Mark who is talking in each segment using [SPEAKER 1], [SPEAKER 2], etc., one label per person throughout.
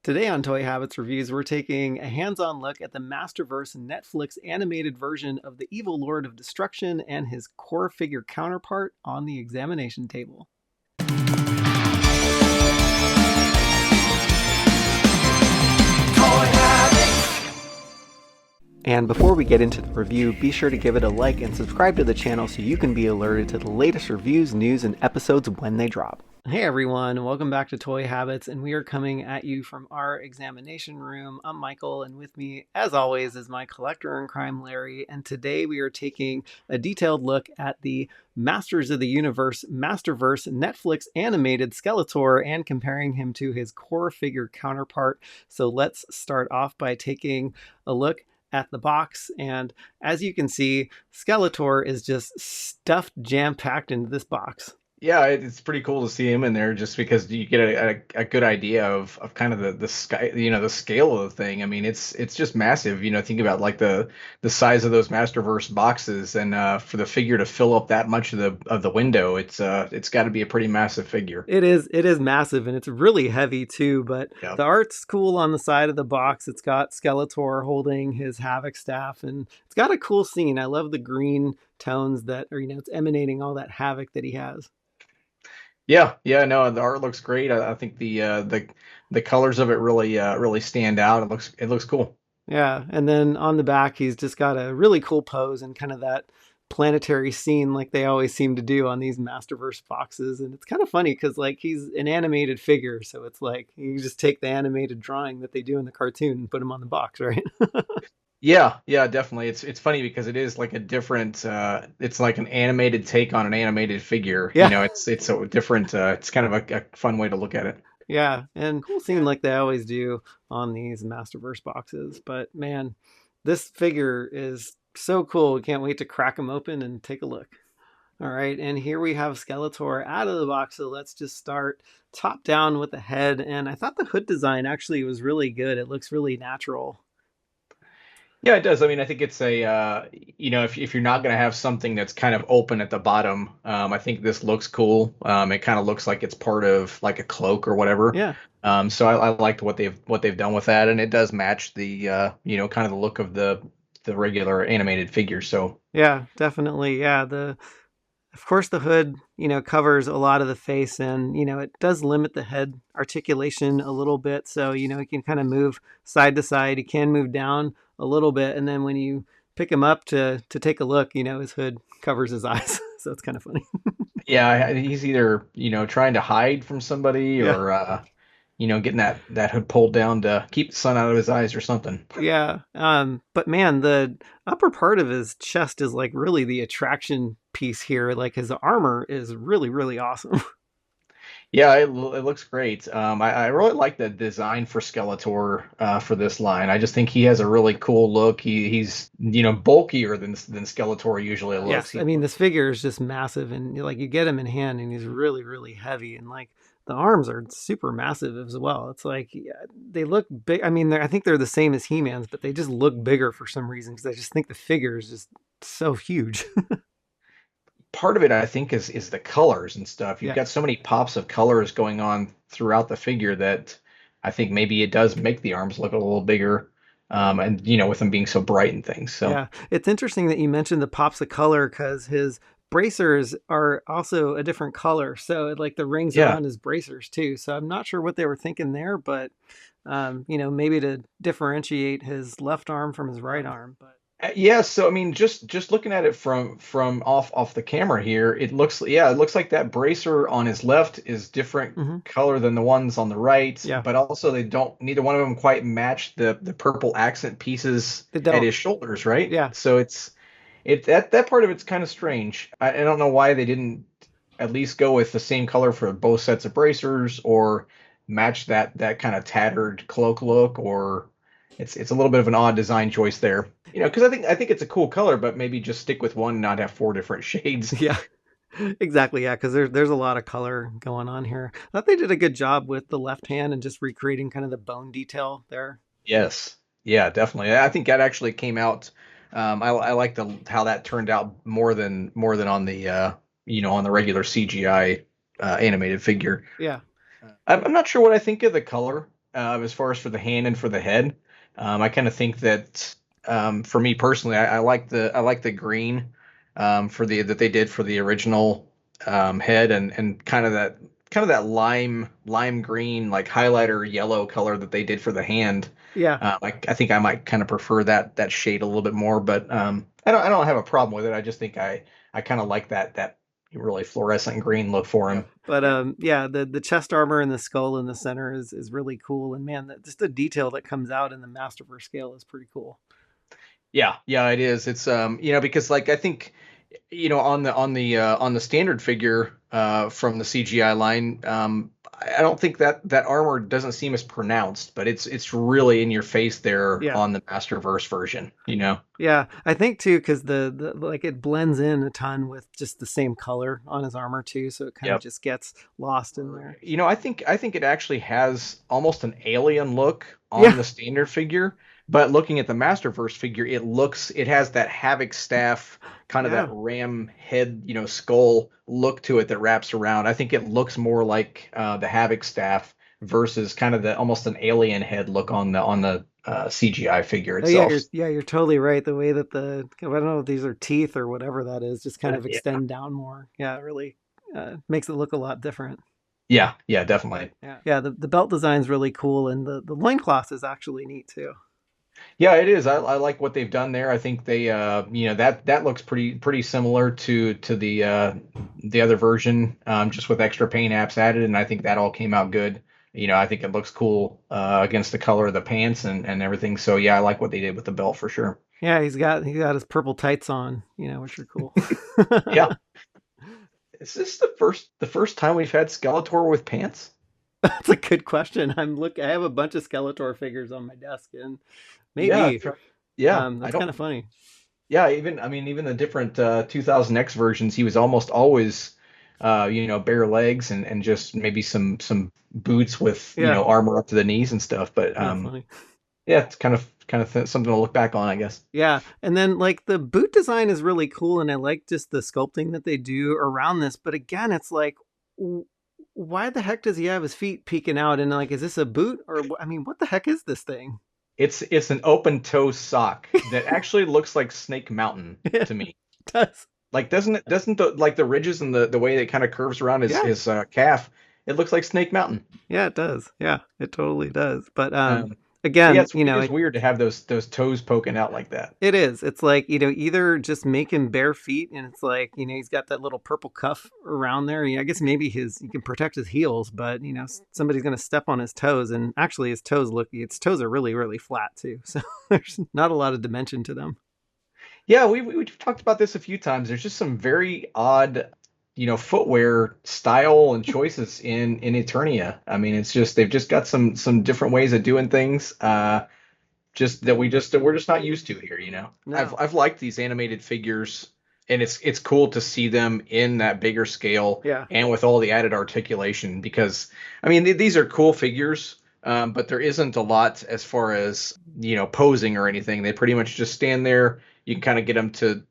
[SPEAKER 1] Today on Toy Habits Reviews, we're taking a hands-on look at the Masterverse Netflix animated version of the evil Lord of Destruction and his core figure counterpart on the examination table. And before we get into the review, be sure to give it a like and subscribe to the channel so you can be alerted to the latest reviews, news, and episodes when they drop. Hey everyone, welcome back to Toy Habits, and we are coming at you from our examination room. I'm Michael, and with me, as always, is my collector in crime, Larry, and today we are taking a detailed look at the Masters of the Universe Masterverse Netflix animated Skeletor and comparing him to his core figure counterpart. So let's start off by taking a look at the box, and as you can see, Skeletor is just stuffed jam-packed into this box.
[SPEAKER 2] Yeah, it's pretty cool to see him in there just because you get a good idea of kind of the sky, the scale of the thing. I mean, it's just massive. Think about like the size of those Masterverse boxes, and for the figure to fill up that much of the window, it's got to be a pretty massive figure.
[SPEAKER 1] It is massive, and it's really heavy too, but
[SPEAKER 2] Yeah.
[SPEAKER 1] the art's cool on the side of the box. It's got Skeletor holding his Havoc Staff, and it's got a cool scene. I love the green tones that are, it's emanating all that havoc that he has.
[SPEAKER 2] Yeah, no, the art looks great. I think the colors of it really stand out. It looks cool.
[SPEAKER 1] Yeah, and then on the back, he's just got a really cool pose and kind of that planetary scene like they always seem to do on these Masterverse boxes. And it's kind of funny because like he's an animated figure, so it's like you just take the animated drawing that they do in the cartoon and put him on the box, right?
[SPEAKER 2] Yeah, definitely. It's funny because it is like a different it's like an animated take on an animated figure.
[SPEAKER 1] Yeah,
[SPEAKER 2] It's so different. It's kind of a fun way to look at it.
[SPEAKER 1] yeah, and cool scene like they always do on these Masterverse boxes. But man, this figure is so cool. We can't wait to crack him open and take a look. All right, and here we have Skeletor out of the box, so let's just start top down with the head. And I thought the hood design actually was really good. It looks really natural.
[SPEAKER 2] Yeah, it does. I mean, I think it's a if you're not going to have something that's kind of open at the bottom, I think this looks cool. It kind of looks like it's part of like a cloak or whatever.
[SPEAKER 1] Yeah,
[SPEAKER 2] So I liked what they've done with that, and it does match the kind of the look of the regular animated figure. So
[SPEAKER 1] yeah, definitely. Yeah, the of course the hood, covers a lot of the face, and it does limit the head articulation a little bit. So he can kind of move side to side. He can move down a little bit, and then when you pick him up to take a look, his hood covers his eyes. So it's kind of funny.
[SPEAKER 2] yeah, he's either trying to hide from somebody
[SPEAKER 1] Yeah.
[SPEAKER 2] or getting that hood pulled down to keep the sun out of his eyes or something.
[SPEAKER 1] Yeah. But man, the upper part of his chest is like really the attraction piece here. Like his armor is really, really awesome.
[SPEAKER 2] Yeah, it looks great. I really like the design for Skeletor for this line. I just think he has a really cool look. He's bulkier than Skeletor usually looks.
[SPEAKER 1] Yes. I mean, this figure is just massive, and like you get him in hand and he's really, really heavy, and like the arms are super massive as well. It's like yeah, they look big. I mean, I think they're the same as He-Man's, but they just look bigger for some reason because I just think the figure is just so huge.
[SPEAKER 2] Part of it, I think, is the colors and stuff. You've
[SPEAKER 1] Yeah.
[SPEAKER 2] got so many pops of colors going on throughout the figure that I think maybe it does make the arms look a little bigger. And with them being so bright and things. So
[SPEAKER 1] Yeah, it's interesting that you mentioned the pops of color because his bracers are also a different color. So like the rings
[SPEAKER 2] yeah.
[SPEAKER 1] around his bracers too. So I'm not sure what they were thinking there, but maybe to differentiate his left arm from his right arm. But
[SPEAKER 2] Yeah, so I mean, just looking at it from off the camera here, it looks like that bracer on his left is different
[SPEAKER 1] mhm,
[SPEAKER 2] color than the ones on the right,
[SPEAKER 1] yeah,
[SPEAKER 2] but also they don't neither one of them quite match the purple accent pieces
[SPEAKER 1] they
[SPEAKER 2] at
[SPEAKER 1] don't.
[SPEAKER 2] his shoulders, right?
[SPEAKER 1] Yeah,
[SPEAKER 2] So that part of it's kind of strange. I don't know why they didn't at least go with the same color for both sets of bracers or match that kind of tattered cloak look, or it's a little bit of an odd design choice there. Because I think it's a cool color, but maybe just stick with one, and not have four different shades.
[SPEAKER 1] yeah, exactly. Yeah, because there's a lot of color going on here. I thought they did a good job with the left hand and just recreating kind of the bone detail there.
[SPEAKER 2] Yes. Yeah, definitely. I think that actually came out. I like the how that turned out more than on the on the regular CGI animated figure.
[SPEAKER 1] Yeah.
[SPEAKER 2] I'm not sure what I think of the color. as far as for the hand and for the head. I kind of think that for me personally, I like the green for the that they did for the original head and kind of that lime green like highlighter yellow color that they did for the hand.
[SPEAKER 1] Yeah.
[SPEAKER 2] I think I might kind of prefer that shade a little bit more, but I don't have a problem with it. I just think I kind of like that really fluorescent green look for
[SPEAKER 1] Yeah.
[SPEAKER 2] him.
[SPEAKER 1] But yeah, the chest armor and the skull in the center is really cool. And man, just the detail that comes out in the Masterverse scale is pretty cool.
[SPEAKER 2] Yeah, yeah, it is. It's because like I think on the standard figure from the CGI line, I don't think that armor doesn't seem as pronounced, but it's really in your face there
[SPEAKER 1] Yeah.
[SPEAKER 2] on the Masterverse version, you know.
[SPEAKER 1] Yeah, I think too, because the like it blends in a ton with just the same color on his armor too, so it kind of
[SPEAKER 2] Yep.
[SPEAKER 1] just gets lost in there.
[SPEAKER 2] I think it actually has almost an alien look on
[SPEAKER 1] Yeah,
[SPEAKER 2] the standard figure, but looking at the Masterverse figure, it has that Havoc Staff kind of that
[SPEAKER 1] yeah.
[SPEAKER 2] ram head, skull look to it that wraps around. I think it looks more like the Havoc Staff versus kind of the almost an alien head look on the CGI figure
[SPEAKER 1] Oh
[SPEAKER 2] itself.
[SPEAKER 1] yeah, you're totally right. The way that I don't know if these are teeth or whatever that is, just kind of
[SPEAKER 2] Yeah.
[SPEAKER 1] extend down more. Yeah, it really makes it look a lot different.
[SPEAKER 2] Yeah, yeah, definitely.
[SPEAKER 1] Yeah, yeah. The belt design's really cool, and the loincloth is actually neat too.
[SPEAKER 2] Yeah, it is. I like what they've done there. I think they, that looks pretty similar to the other version, just with extra paint apps added, and I think that all came out good. I think it looks cool against the color of the pants and everything. So yeah, I like what they did with the belt for sure.
[SPEAKER 1] Yeah, he's got his purple tights on, which are cool.
[SPEAKER 2] Yeah, is this the first time we've had Skeletor with pants?
[SPEAKER 1] That's a good question. I have a bunch of Skeletor figures on my desk, and
[SPEAKER 2] Yeah,
[SPEAKER 1] maybe
[SPEAKER 2] yeah. I
[SPEAKER 1] that's kind
[SPEAKER 2] don't.
[SPEAKER 1] of funny.
[SPEAKER 2] Yeah, even the different 2000X versions, he was almost always, bare legs and just maybe some boots with
[SPEAKER 1] Yeah,
[SPEAKER 2] armor up to the knees and stuff. But
[SPEAKER 1] kind of funny.
[SPEAKER 2] yeah, it's something to look back on, I guess.
[SPEAKER 1] Yeah, and then like the boot design is really cool, and I like just the sculpting that they do around this. But again, it's like, why the heck does he have his feet peeking out? And like, is this a boot or I mean, what the heck is this thing?
[SPEAKER 2] It's an open toe sock that actually looks like Snake Mountain
[SPEAKER 1] It
[SPEAKER 2] to me.
[SPEAKER 1] does.
[SPEAKER 2] Like doesn't the ridges and the way it kind of curves around
[SPEAKER 1] Yeah,
[SPEAKER 2] his calf, it looks like Snake Mountain.
[SPEAKER 1] yeah, it does. Yeah, it totally does. But
[SPEAKER 2] Um, but yeah,
[SPEAKER 1] again,
[SPEAKER 2] it is weird to have those toes poking out like that.
[SPEAKER 1] it is. It's like, either just make him bare feet and it's like, he's got that little purple cuff around there. I guess maybe he can protect his heels, but somebody's going to step on his toes, and actually his toes are really, really flat too. So there's not a lot of dimension to them.
[SPEAKER 2] Yeah, we've talked about this a few times. There's just some very odd, footwear style and choices in Eternia. I mean, it's just they've just got some different ways of doing things. Just that we're just not used to here.
[SPEAKER 1] No.
[SPEAKER 2] I've liked these animated figures, and it's cool to see them in that bigger scale
[SPEAKER 1] Yeah.
[SPEAKER 2] and with all the added articulation because I mean these are cool figures. But there isn't a lot as far as posing or anything. They pretty much just stand there. You can kind of get them to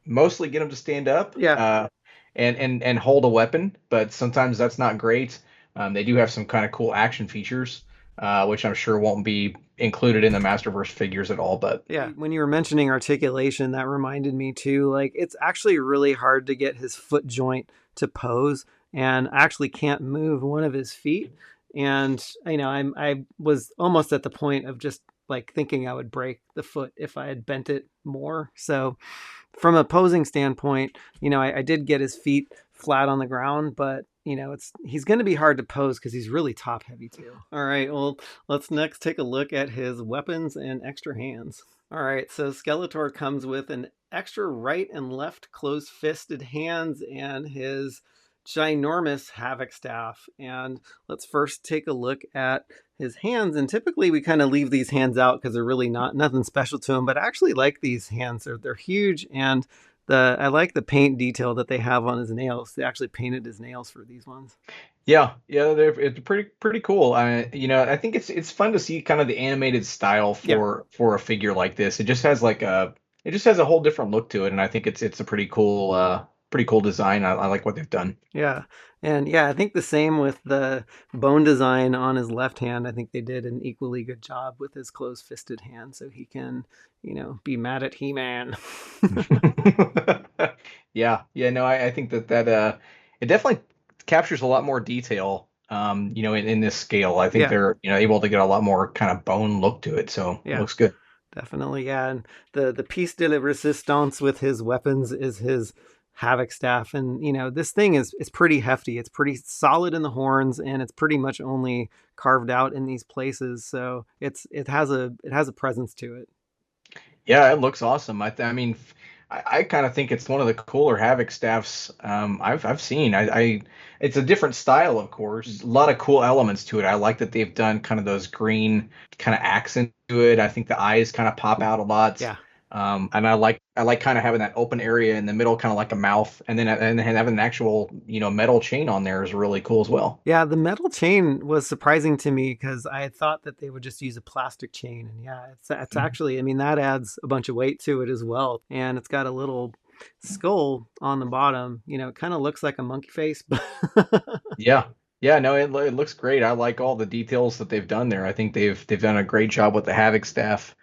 [SPEAKER 2] mostly get them to stand up
[SPEAKER 1] Yeah.
[SPEAKER 2] and hold a weapon, but sometimes that's not great. They do have some kind of cool action features, which I'm sure won't be included in the Masterverse figures at all. But
[SPEAKER 1] Yeah. When you were mentioning articulation, that reminded me too. Like, it's actually really hard to get his foot joint to pose, and I actually can't move one of his feet. And I was almost at the point of just like thinking I would break the foot if I had bent it more. So from a posing standpoint, I did get his feet flat on the ground, but he's going to be hard to pose because he's really top heavy too. All right, well, let's next take a look at his weapons and extra hands. All right, so Skeletor comes with an extra right and left closed fisted hands and his ginormous Havoc Staff. And let's first take a look at his hands. And typically we kind of leave these hands out because they're really nothing special to them. But I actually like these hands. They're huge, and I like the paint detail that they have on his nails. They actually painted his nails for these ones.
[SPEAKER 2] yeah, it's pretty cool. I think it's fun to see kind of the animated style
[SPEAKER 1] Yeah.
[SPEAKER 2] for a figure like this. It just has a whole different look to it, and I think it's a pretty cool design. I like what they've done.
[SPEAKER 1] Yeah. And yeah, I think the same with the bone design on his left hand. I think they did an equally good job with his closed-fisted hand so he can, be mad at He-Man.
[SPEAKER 2] Yeah, yeah, no, I think that it definitely captures a lot more detail, in this scale. I think
[SPEAKER 1] Yeah.
[SPEAKER 2] they're, able to get a lot more kind of bone look to it, so it
[SPEAKER 1] Yeah.
[SPEAKER 2] looks good.
[SPEAKER 1] Definitely, yeah. And the piece de la resistance with his weapons is his Havoc Staff. And this thing is pretty hefty. It's pretty solid in the horns, and it's pretty much only carved out in these places. So it has a presence to it.
[SPEAKER 2] Yeah, it looks awesome. I mean, I kind of think it's one of the cooler Havoc staffs I've seen. It's a different style, of course. A lot of cool elements to it. I like that they've done kind of those green kind of accent to it. I think the eyes kind of pop out a lot.
[SPEAKER 1] Yeah.
[SPEAKER 2] And I like kind of having that open area in the middle, kind of like a mouth, and then having an actual metal chain on there is really cool as well.
[SPEAKER 1] Yeah, the metal chain was surprising to me because I had thought that they would just use a plastic chain. And yeah, it's actually, I mean, that adds a bunch of weight to it as well. And it's got a little skull on the bottom. It kind of looks like a monkey face, but
[SPEAKER 2] Yeah. Yeah, no, it looks great. I like all the details that they've done there. I think they've done a great job with the Havoc staff.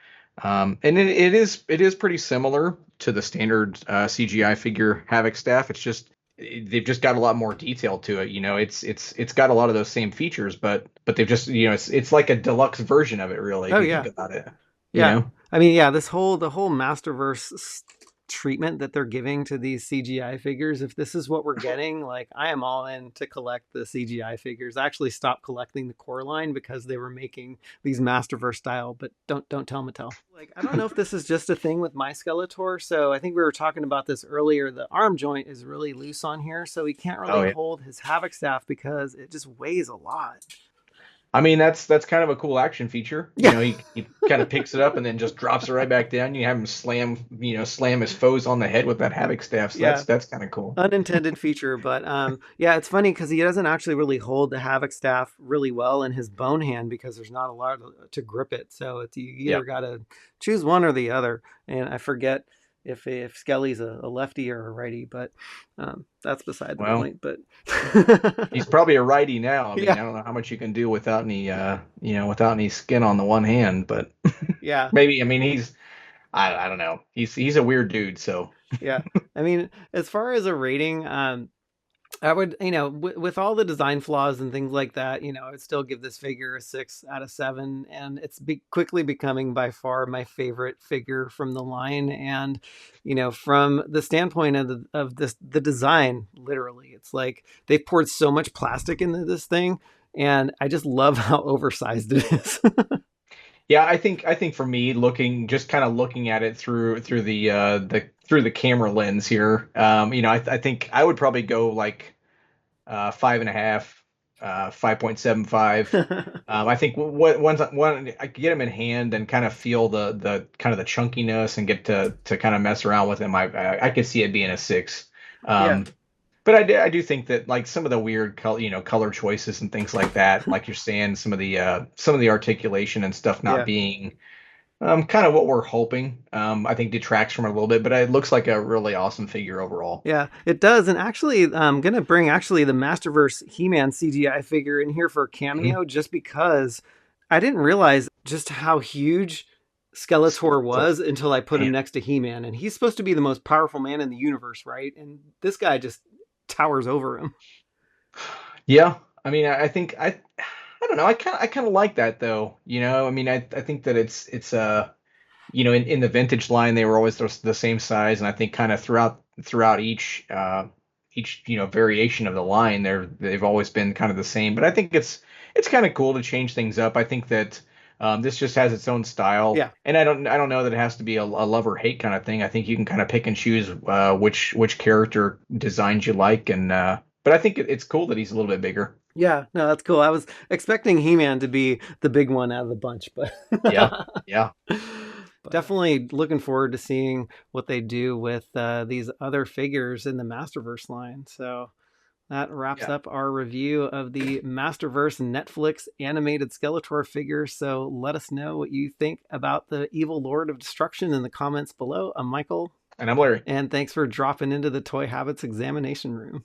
[SPEAKER 2] And it is pretty similar to the standard CGI figure Havoc staff. It's just they've just got a lot more detail to it. It's got a lot of those same features, but they've just it's like a deluxe version of it, really,
[SPEAKER 1] oh
[SPEAKER 2] if you
[SPEAKER 1] yeah.
[SPEAKER 2] think about it. You
[SPEAKER 1] Yeah.
[SPEAKER 2] know?
[SPEAKER 1] I mean, yeah, the whole Masterverse treatment that they're giving to these CGI figures, if this is what we're getting, like I am all in to collect the CGI figures. I actually stopped collecting the core line because they were making these Masterverse style, but don't tell Mattel. Like I don't know if this is just a thing with my Skeletor. So I think we were talking about this earlier. The arm joint is really loose on here, so he can't really
[SPEAKER 2] Oh yeah.
[SPEAKER 1] hold his Havoc Staff because it just weighs a lot.
[SPEAKER 2] I mean, that's kind of a cool action feature.
[SPEAKER 1] Yeah.
[SPEAKER 2] He kind of picks it up and then just drops it right back down. You have him slam his foes on the head with that Havoc staff. So
[SPEAKER 1] Yeah.
[SPEAKER 2] that's kind of cool.
[SPEAKER 1] Unintended feature, but yeah, it's funny because he doesn't actually really hold the Havoc Staff really well in his bone hand because there's not a lot to grip it. So it's you
[SPEAKER 2] Yeah.
[SPEAKER 1] either got to choose one or the other. And I forget if Skelly's a lefty or a righty, but that's beside the
[SPEAKER 2] Well,
[SPEAKER 1] point. But
[SPEAKER 2] he's probably a righty now. I mean,
[SPEAKER 1] yeah,
[SPEAKER 2] I don't know how much you can do without any skin on the one hand, but
[SPEAKER 1] yeah,
[SPEAKER 2] maybe. I mean, I don't know. He's a weird dude. So
[SPEAKER 1] yeah. I mean, as far as a rating, I would, with all the design flaws and things like that, I would still give this figure a 6 out of 7, and it's quickly becoming by far my favorite figure from the line. And from the standpoint the design, literally, it's like they've poured so much plastic into this thing, and I just love how oversized it is.
[SPEAKER 2] yeah, I think for me, looking at it through the camera lens here, I think I would probably go like 5.5, 5.75. I think once I could get him in hand and kind of feel the kind of the chunkiness and get to kind of mess around with him, I could see it being a 6.
[SPEAKER 1] Yeah,
[SPEAKER 2] Um, but I do think that like some of the weird color choices and things like that, like you're saying, some of the articulation and stuff not
[SPEAKER 1] yeah.
[SPEAKER 2] being kind of what we're hoping, I think detracts from it a little bit, but it looks like a really awesome figure overall.
[SPEAKER 1] Yeah, it does. And actually, I'm going to bring actually the Masterverse He-Man CGI figure in here for a
[SPEAKER 2] Mhm.
[SPEAKER 1] cameo just because I didn't realize just how huge Skeletor
[SPEAKER 2] Skeletor,
[SPEAKER 1] was until I put him
[SPEAKER 2] man.
[SPEAKER 1] next to He-Man. And he's supposed to be the most powerful man in the universe, right? And this guy just towers over him.
[SPEAKER 2] Yeah, I mean, I think I don't know. I kind of like that though. I mean, I think that in the vintage line they were always the same size, and I think kind of throughout each variation of the line they've always been kind of the same. But I think it's kind of cool to change things up. I think that this just has its own style,
[SPEAKER 1] Yeah.
[SPEAKER 2] and I don't know that it has to be a love or hate kind of thing. I think you can kind of pick and choose which character designs you like, and but I think it's cool that he's a little bit bigger.
[SPEAKER 1] Yeah, no, that's cool. I was expecting He-Man to be the big one out of the bunch, but
[SPEAKER 2] Yeah, yeah,
[SPEAKER 1] definitely looking forward to seeing what they do with these other figures in the Masterverse line. So that wraps
[SPEAKER 2] yeah.
[SPEAKER 1] up our review of the Masterverse Netflix animated Skeletor figure. So let us know what you think about the Evil Lord of Destruction in the comments below. I'm Michael.
[SPEAKER 2] And I'm Larry.
[SPEAKER 1] And thanks for dropping into the Toy Habits examination room.